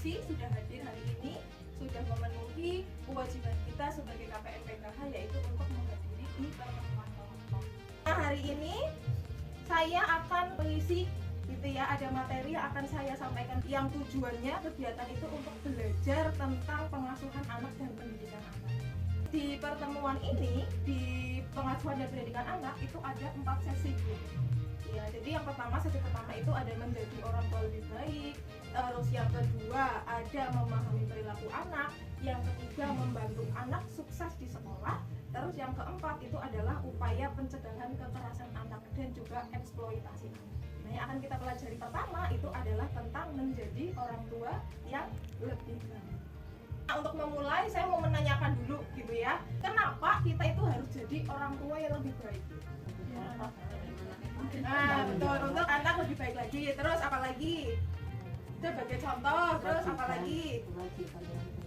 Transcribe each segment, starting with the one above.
kasih sudah hadir hari ini, sudah memenuhi kewajiban kita sebagai KPN PKH, yaitu untuk menghadiri di pertemuan kelompok. Nah, hari ini saya akan mengisi gitu ya, ada materi yang akan saya sampaikan yang tujuannya kegiatan itu untuk belajar tentang pengasuhan anak dan pendidikan anak. Di pertemuan ini, di pengasuhan dan pendidikan anak itu ada 4 sesi ya. Jadi yang pertama, sesi pertama itu ada menjadi orang tua lebih baik, terus yang kedua ada memahami perilaku anak, yang ketiga membantu anak sukses di sekolah, terus yang keempat itu adalah upaya pencegahan kekerasan anak dan juga eksploitasi anak. Nah, yang akan kita pelajari pertama itu adalah tentang menjadi orang tua yang lebih baik. Nah, untuk memulai saya mau menanyakan dulu gitu ya, kenapa kita itu harus jadi orang tua yang lebih baik? Nah, betul, untuk anak lebih baik lagi. Terus apa lagi? Sebagai contoh, terus apa lagi?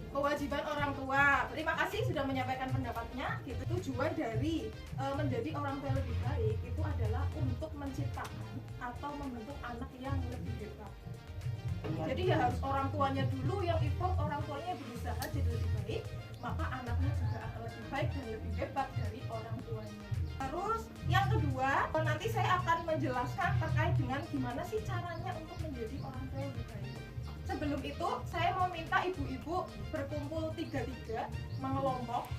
Kewajiban orang tua. Terima kasih sudah menyampaikan pendapatnya. Gitu. Tujuan dari menjadi orang tua lebih baik itu adalah untuk menciptakan atau membentuk anak yang lebih hebat. Jadi ya harus orang tuanya dulu yang effort, orang tuanya berusaha jadi lebih baik, maka anaknya juga akan lebih baik dan lebih hebat dari orang tuanya. Terus yang kedua, nanti saya akan menjelaskan terkait dengan gimana sih caranya untuk menjadi orang tua yang lebih baik. Sebelum itu, saya mau minta ibu-ibu berkumpul 3-3 mengelompok.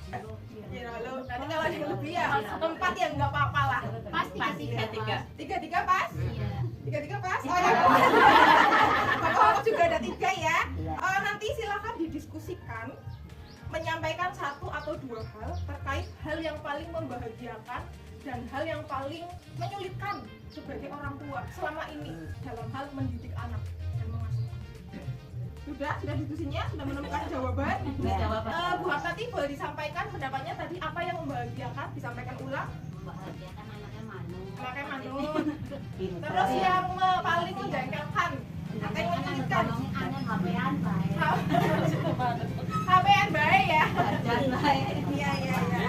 Ya lalu, nanti kalau ada yang lebih ya 4 ya nggak apa-apa lah. Pas 3-3. 3-3 pas? Iya. 3-3 pas? Oh ya. Bapak juga ada 3 ya. Nanti silakan didiskusikan, menyampaikan 1 atau 2 hal terkait hal yang paling membahagiakan dan hal yang paling menyulitkan sebagai orang tua selama ini dalam hal mendidik anak dan mengasuh. Sudah diskusinya, sudah menemukan jawaban. Bu Hapsati boleh disampaikan pendapatnya tadi apa yang membahagiakan, disampaikan ulang. Membahagiakan anaknya manut. Terus yang paling menjengkelkan atau yang menyulitkan. HP-an baik. HP-an baik ya. Dan baik. Iya.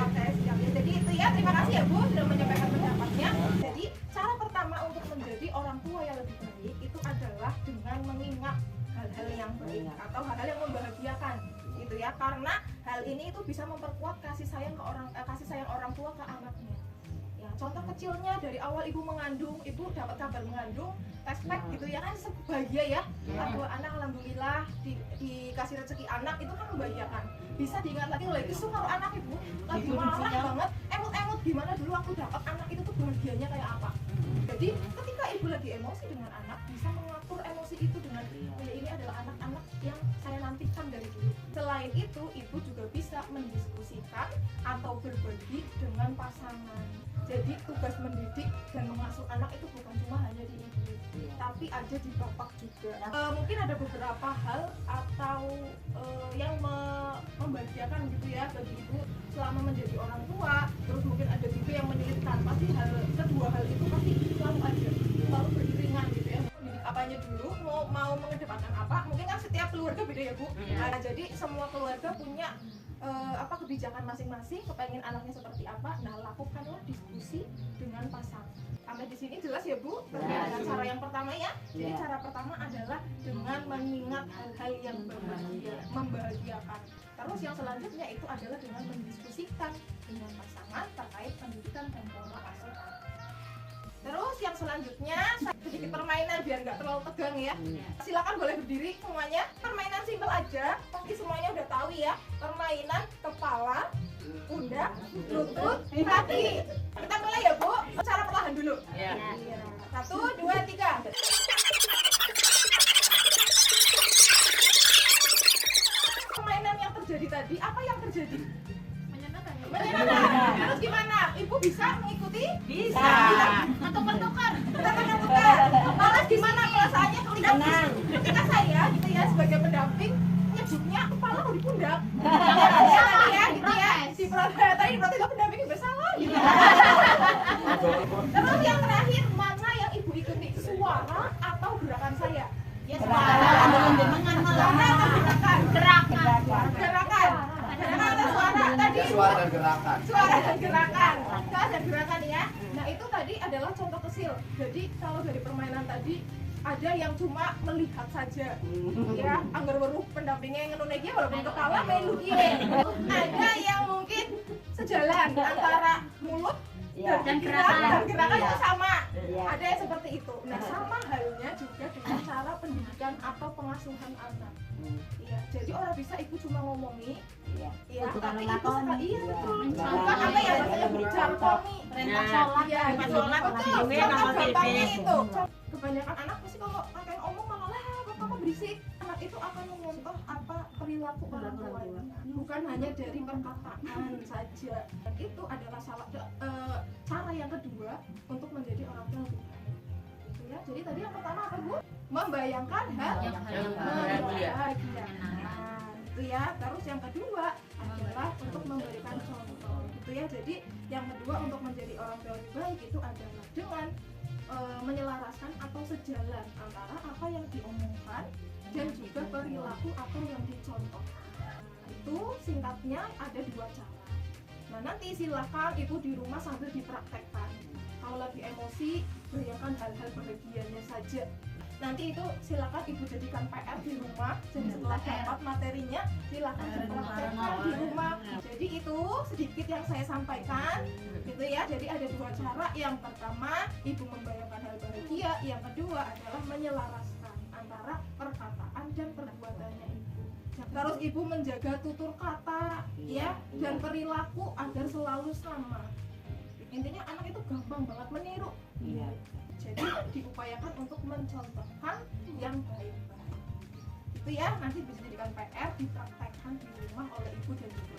Oke, siap. Jadi itu ya, terima kasih ya Bu sudah menyampaikan pendapatnya. Jadi cara pertama untuk menjadi orang tua yang lebih baik itu adalah dengan mengingat hal-hal yang baik atau hal-hal yang membahagiakan gitu ya, karena hal ini itu bisa memperkuat kasih sayang orang tua ke anaknya. Ya, contoh kecilnya dari awal ibu mengandung, ibu dapat kabar mengandung, test pack gitu ya kan, bahagia ya. Atau anak alhamdulillah dikasih rezeki anak, itu kan membahagiakan. Bisa diingat lagi oleh itu kalau anak ibu lagi marah banget, emot-emot gimana dulu aku dapat anak itu tuh bahagianya kayak apa. Jadi ketika ibu lagi emosi dengan anak, bisa mengatur emosi itu dengan ya ini adalah anak-anak yang saya nantikan dari dulu. Selain itu, ibu juga bisa mendiskusikan atau berbagi dengan pasangan. Jadi tugas mendidik dan mengasuh anak itu bukan cuma hanya di ibu, tapi ada di bapak juga. Mungkin ada beberapa hal atau yang membahagiakan gitu ya bagi ibu selama menjadi orang tua. Terus mungkin ada juga yang menyulitkan. Pasti kedua hal itu pasti selalu ada, selalu beriringan gitu ya. Mendidik apanya dulu, mau mengedepankan apa? Mungkin kan setiap keluarga beda ya Bu. Nah, jadi semua keluarga punya kebijakan masing-masing, kepengen anaknya seperti apa. Nah, lakukanlah diskusi dengan pasangan. Sampai di sini jelas ya Bu? Dengan cara yang pertama ya. Jadi cara pertama adalah dengan mengingat hal-hal yang membahagiakan. Terus yang selanjutnya itu adalah dengan mendiskusikan dengan pasangan terkait pendidikan dan pola asuh anak. Terus yang selanjutnya sedikit permainan biar nggak terlalu tegang ya. Silakan boleh berdiri semuanya. Permainan simpel aja, pasti semuanya udah tahu ya. Permainan kepala, pundak, lutut, kaki. Kita mulai ya Bu. Cara perlahan dulu. Iya. 1, 2, 3. Permainan yang terjadi tadi, apa yang terjadi? Menyenangkan. Terus gimana? Ibu bisa mengikuti? Bisa. Tukar. Malah gimana perasaannya ketika saya gitu ya sebagai pendamping nyebutnya kepala atau di pundak? Ya gitu ya. Si tadi protes pendamping bersalah gitu. Terus yang terakhir, mana yang ibu ikuti? Suara atau gerakan saya? Ya suara. Gerakan atau suara tadi? Suara dan gerakan. Suara dan gerakan ya. Nah itu tadi adalah contoh kecil. Jadi kalau dari permainan tadi ada yang cuma melihat saja. Ya, anggar weruh pendampingnya ngono iki walaupun kepala melu kiye. Ada yang mungkin sejalan antara mulut dan gerakan itu sama. Ada yang seperti itu. Nah, sama halnya juga dengan cara pendidikan atau pengasuhan anak. Iya, jadi orang bisa ibu cuma ngomongi, iya, tapi ibu sekali, iya betul. Bukan apa ya bahasanya berjargoni, Perintah sholat, iya, betul. betul. Contoh gampangnya itu. Kebanyakan anak pasti kalau akan omong malah lah, kok berisik. Anak itu akan mengontoh apa perilaku orang tuanya, bukan hanya dari perkataan saja. Dan itu adalah cara yang kedua untuk menjadi orang tua lebih baik. Gitu ya. Jadi tadi yang pertama apa Bu? Membayangkan hal yang bahagia. Nah, itu ya. Terus yang kedua adalah untuk memberikan contoh. Gitu ya. Jadi yang kedua untuk menjadi orang tua lebih baik itu adalah dengan menyelaraskan atau sejalan antara apa yang diomongkan dan juga perilaku atau yang dicontoh. Itu singkatnya ada dua cara. Nah, nanti silakan ibu di rumah sambil dipraktekkan. Kalau lagi emosi, bayangkan hal-hal bahagianya saja. Nanti itu silakan ibu jadikan PR di rumah. Jadi setelah dapat materinya, silakan dipraktekkan di rumah. Jadi itu sedikit yang saya sampaikan, gitu ya. Jadi ada dua cara. Yang pertama, ibu membayangkan hal bahagia. Yang kedua adalah menyelaraskan antara perkataan dan perbuatannya ibu. Terus ibu menjaga tutur kata, ya, dan perilaku agar selalu sama. Intinya anak itu gampang banget meniru. Jadi diupayakan untuk mencontohkan yang baik-baik. Itu ya, nanti bisa dijadikan PR, dipraktekkan di rumah oleh ibu dan ibu.